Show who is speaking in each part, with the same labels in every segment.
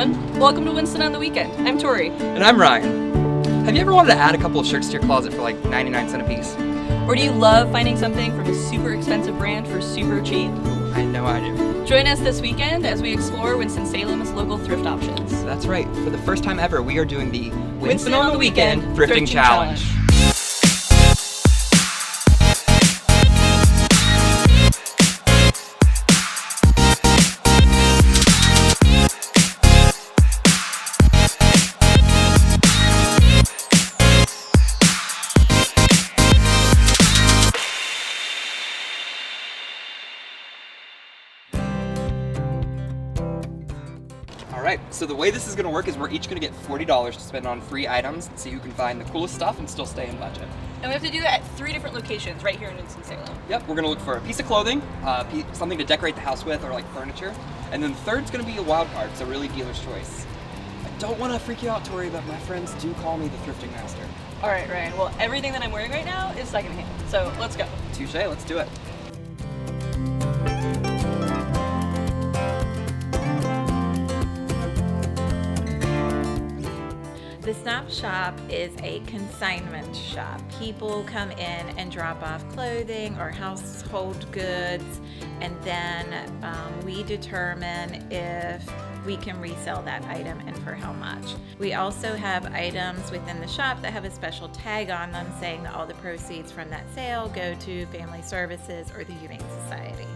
Speaker 1: everyone. Welcome to Winston on the Weekend. I'm Tori.
Speaker 2: And I'm Ryan. Have you ever wanted to add a couple of shirts to your closet for like 99 cents a piece?
Speaker 1: Or do you love finding something from a super expensive brand for super cheap?
Speaker 2: I know I do.
Speaker 1: Join us this weekend as we explore Winston-Salem's local thrift options.
Speaker 2: That's right. For the first time ever, we are doing the
Speaker 1: Winston on the Weekend
Speaker 2: Thrifting Challenge. Alright, so the way this is going to work is we're each going to get $40 to spend on free items and see who can find the coolest stuff and still stay in budget.
Speaker 1: And we have to do that at 3 different locations right here in Winston-Salem.
Speaker 2: Yep, we're going to look for a piece of clothing, something to decorate the house with or like furniture, and then the third's going to be a wild card, so really dealer's choice. I don't want to freak you out, Tori, but my friends do call me the thrifting master.
Speaker 1: Alright, Ryan. Well, everything that I'm wearing right now is secondhand, so let's go.
Speaker 2: Touche, let's do it.
Speaker 3: The Snap Shop is a consignment shop. People come in and drop off clothing or household goods, and then we determine if we can resell that item and for how much. We also have items within the shop that have a special tag on them saying that all the proceeds from that sale go to Family Services or the Humane Society.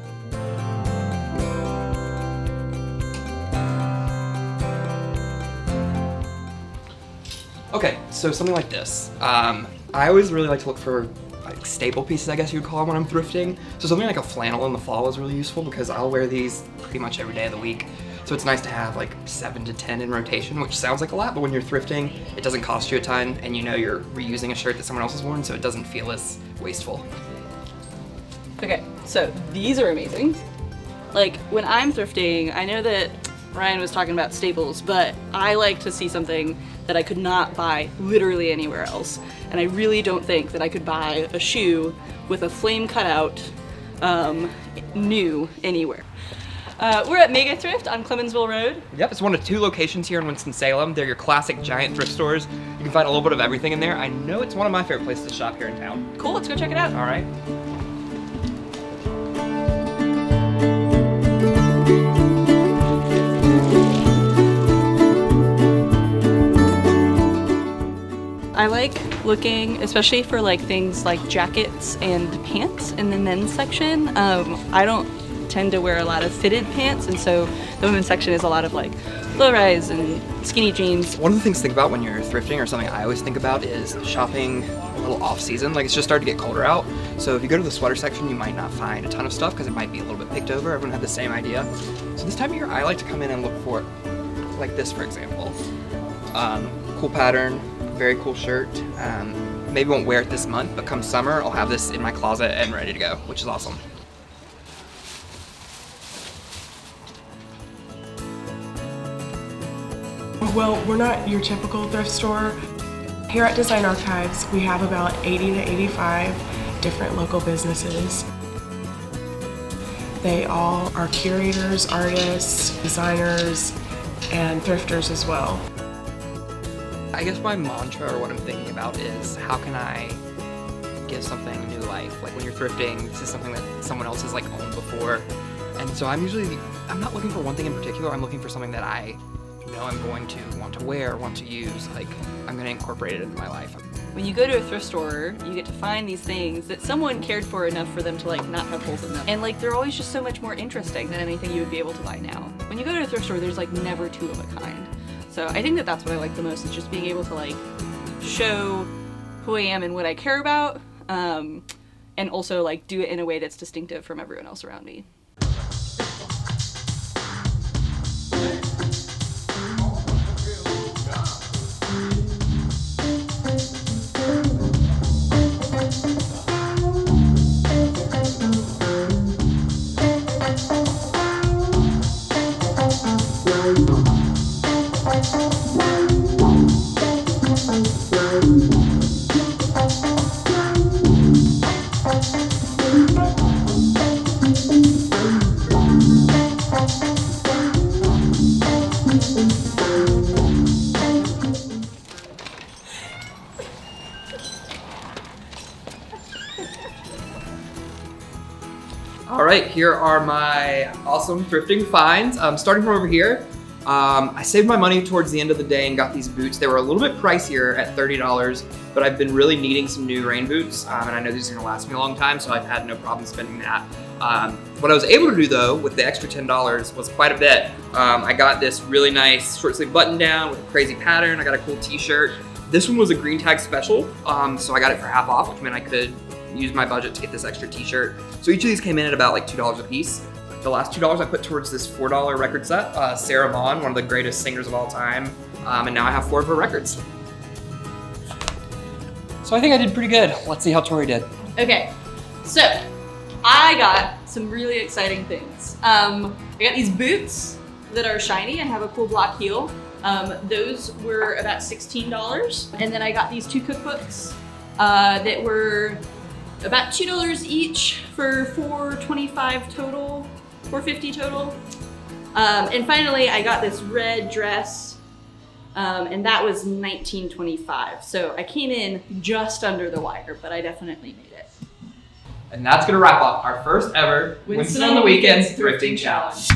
Speaker 2: Okay, so something like this. I always really like to look for like staple pieces, I guess you would call them when I'm thrifting. So something like a flannel in the fall is really useful because I'll wear these pretty much every day of the week. So it's nice to have like 7 to 10 in rotation, which sounds like a lot, but when you're thrifting, it doesn't cost you a ton and you know you're reusing a shirt that someone else has worn, so it doesn't feel as wasteful.
Speaker 1: Okay, so these are amazing. Like, when I'm thrifting, I know that Ryan was talking about staples, but I like to see something that I could not buy literally anywhere else. And I really don't think that I could buy a shoe with a flame cutout new anywhere. We're at Mega Thrift on Clemensville Road.
Speaker 2: Yep, it's one of 2 locations here in Winston-Salem. They're your classic giant thrift stores. You can find a little bit of everything in there. I know it's one of my favorite places to shop here in town.
Speaker 1: Cool, let's go check it out.
Speaker 2: All right.
Speaker 1: I like looking, especially for like things like jackets and pants in the men's section. I don't tend to wear a lot of fitted pants, and so the women's section is a lot of like low-rise and skinny jeans.
Speaker 2: One of the things to think about when you're thrifting, or something I always think about, is shopping a little off-season. Like, it's just starting to get colder out, so if you go to the sweater section, you might not find a ton of stuff because it might be a little bit picked over. Everyone had the same idea. So this time of year, I like to come in and look for, like this, for example. Cool pattern. Very cool shirt. Maybe won't wear it this month, but come summer, I'll have this in my closet and ready to go, which is awesome.
Speaker 4: Well, we're not your typical thrift store. Here at Design Archives, we have about 80 to 85 different local businesses. They all are curators, artists, designers, and thrifters as well.
Speaker 2: I guess my mantra, or what I'm thinking about, is how can I give something new life? Like when you're thrifting, this is something that someone else has like owned before. And so I'm not looking for one thing in particular, I'm looking for something that I know I'm going to want to wear, want to use, like I'm going to incorporate it into my life.
Speaker 1: When you go to a thrift store, you get to find these things that someone cared for enough for them to like not have holes in them. And like they're always just so much more interesting than anything you would be able to buy now. When you go to a thrift store, there's like never 2 of a kind. So I think that that's what I like the most, is just being able to like show who I am and what I care about, and also like do it in a way that's distinctive from everyone else around me.
Speaker 2: All right, here are my awesome thrifting finds. Starting from over here, I saved my money towards the end of the day and got these boots. They were a little bit pricier at $30, but I've been really needing some new rain boots, and I know these are gonna last me a long time, so I've had no problem spending that. What I was able to do though, with the extra $10 was quite a bit. I got this really nice short sleeve button down with a crazy pattern. I got a cool t-shirt. This one was a green tag special, so I got it for half off, which meant I could use my budget to get this extra t-shirt. So each of these came in at about like $2 a piece. The last $2 I put towards this $4 record set. Sarah Vaughan, one of the greatest singers of all time, and now I have 4 of her records. So I think I did pretty good. Let's see how Tori did.
Speaker 1: Okay, so I got some really exciting things. I got these boots that are shiny and have a cool block heel. Those were about $16. And then I got these 2 cookbooks that were about $2 each for $4.25 total, $4.50 total. And finally, I got this red dress, and that was $19.25. So I came in just under the wire, but I definitely made it.
Speaker 2: And that's gonna wrap up our first ever
Speaker 1: Winston on the Weekends Thrifting Challenge.